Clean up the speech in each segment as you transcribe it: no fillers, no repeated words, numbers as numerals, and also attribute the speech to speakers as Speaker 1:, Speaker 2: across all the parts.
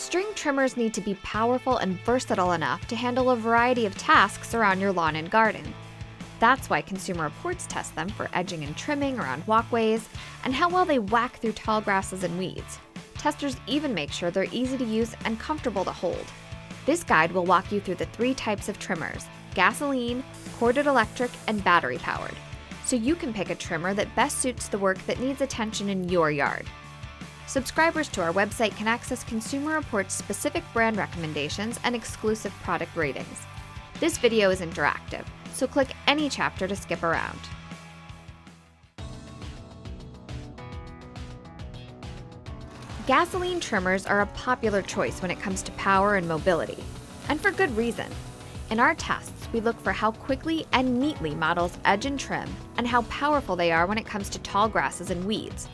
Speaker 1: String trimmers need to be powerful and versatile enough to handle a variety of tasks around your lawn and garden. That's why Consumer Reports tests them for edging and trimming around walkways and how well they whack through tall grasses and weeds. Testers even make sure they're easy to use and comfortable to hold. This guide will walk you through the 3 types of trimmers: gasoline, corded electric, and battery powered, so you can pick a trimmer that best suits the work that needs attention in your yard. Subscribers to our website can access Consumer Reports' specific brand recommendations and exclusive product ratings. This video is interactive, so click any chapter to skip around. Gasoline trimmers are a popular choice when it comes to power and mobility, and for good reason. In our tests, we look for how quickly and neatly models edge and trim, and how powerful they are when it comes to tall grasses and weeds.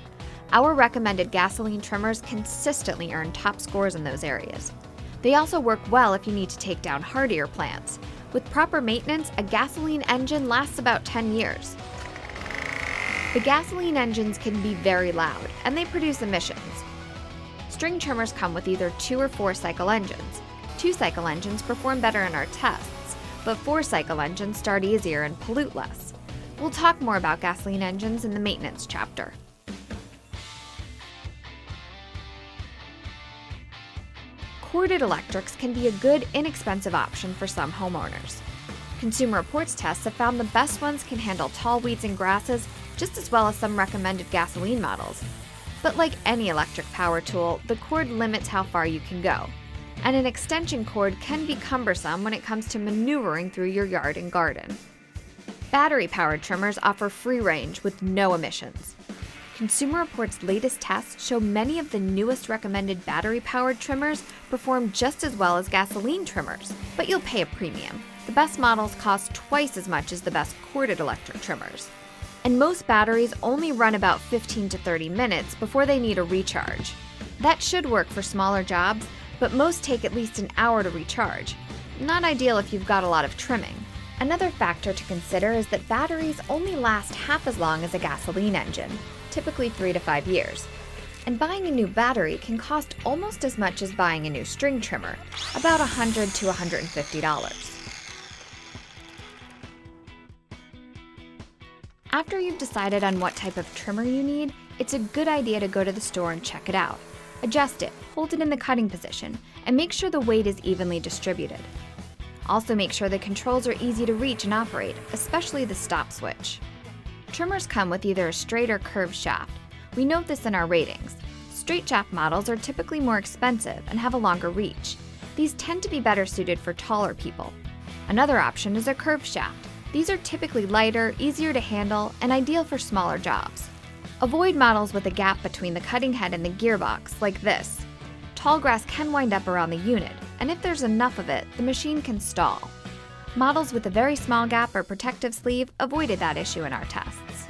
Speaker 1: Our recommended gasoline trimmers consistently earn top scores in those areas. They also work well if you need to take down hardier plants. With proper maintenance, a gasoline engine lasts about 10 years. The gasoline engines can be very loud, and they produce emissions. String trimmers come with either 2 or 4 cycle engines. 2 cycle engines perform better in our tests, but 4 cycle engines start easier and pollute less. We'll talk more about gasoline engines in the maintenance chapter. Corded electrics can be a good, inexpensive option for some homeowners. Consumer Reports tests have found the best ones can handle tall weeds and grasses just as well as some recommended gasoline models. But like any electric power tool, the cord limits how far you can go, and an extension cord can be cumbersome when it comes to maneuvering through your yard and garden. Battery-powered trimmers offer free range with no emissions. Consumer Reports' latest tests show many of the newest recommended battery-powered trimmers perform just as well as gasoline trimmers, but you'll pay a premium. The best models cost twice as much as the best corded electric trimmers. And most batteries only run about 15 to 30 minutes before they need a recharge. That should work for smaller jobs, but most take at least an hour to recharge. Not ideal if you've got a lot of trimming. Another factor to consider is that batteries only last half as long as a gasoline engine, typically 3 to 5 years. And buying a new battery can cost almost as much as buying a new string trimmer, about $100 to $150. After you've decided on what type of trimmer you need, it's a good idea to go to the store and check it out. Adjust it, hold it in the cutting position, and make sure the weight is evenly distributed. Also make sure the controls are easy to reach and operate, especially the stop switch. Trimmers come with either a straight or curved shaft. We note this in our ratings. Straight shaft models are typically more expensive and have a longer reach. These tend to be better suited for taller people. Another option is a curved shaft. These are typically lighter, easier to handle, and ideal for smaller jobs. Avoid models with a gap between the cutting head and the gearbox, like this. Tall grass can wind up around the unit, and if there's enough of it, the machine can stall. Models with a very small gap or protective sleeve avoided that issue in our tests.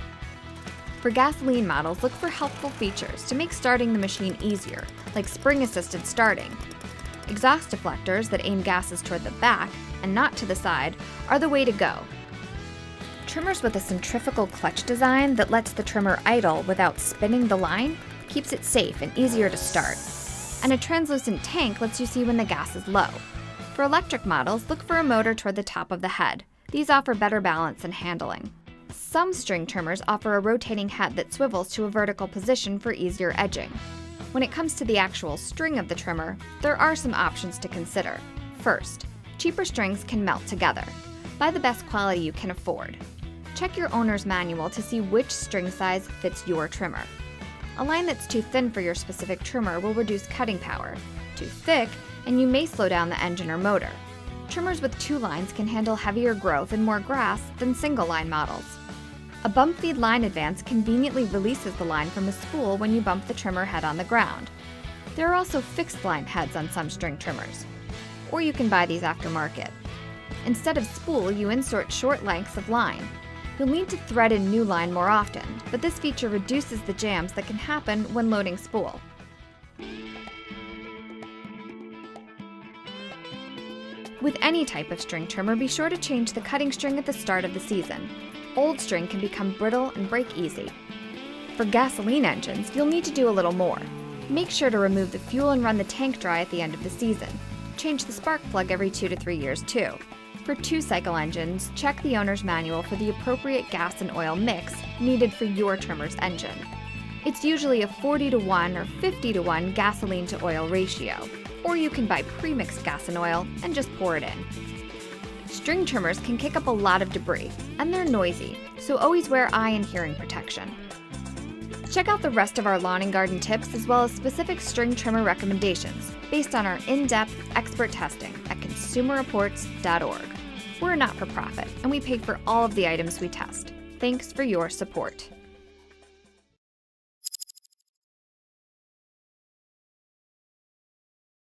Speaker 1: For gasoline models, look for helpful features to make starting the machine easier, like spring-assisted starting. Exhaust deflectors that aim gases toward the back, and not to the side, are the way to go. Trimmers with a centrifugal clutch design that lets the trimmer idle without spinning the line keeps it safe and easier to start. And a translucent tank lets you see when the gas is low. For electric models, look for a motor toward the top of the head. These offer better balance and handling. Some string trimmers offer a rotating head that swivels to a vertical position for easier edging. When it comes to the actual string of the trimmer, there are some options to consider. First, cheaper strings can melt together. Buy the best quality you can afford. Check your owner's manual to see which string size fits your trimmer. A line that's too thin for your specific trimmer will reduce cutting power. Too thick, and you may slow down the engine or motor. Trimmers with 2 lines can handle heavier growth and more grass than single-line models. A bump feed line advance conveniently releases the line from the spool when you bump the trimmer head on the ground. There are also fixed line heads on some string trimmers. Or you can buy these aftermarket. Instead of spool, you insert short lengths of line. You'll need to thread in new line more often, but this feature reduces the jams that can happen when loading spool. With any type of string trimmer, be sure to change the cutting string at the start of the season. Old string can become brittle and break easy. For gasoline engines, you'll need to do a little more. Make sure to remove the fuel and run the tank dry at the end of the season. Change the spark plug every 2 to 3 years too. For 2-cycle engines, check the owner's manual for the appropriate gas and oil mix needed for your trimmer's engine. It's usually a 40-to-1 or 50-to-1 gasoline to oil ratio, or you can buy pre-mixed gas and oil and just pour it in. String trimmers can kick up a lot of debris, and they're noisy, so always wear eye and hearing protection. Check out the rest of our lawn and garden tips as well as specific string trimmer recommendations based on our in-depth expert testing at consumerreports.org. We're a not-for-profit, and we pay for all of the items we test. Thanks for your support.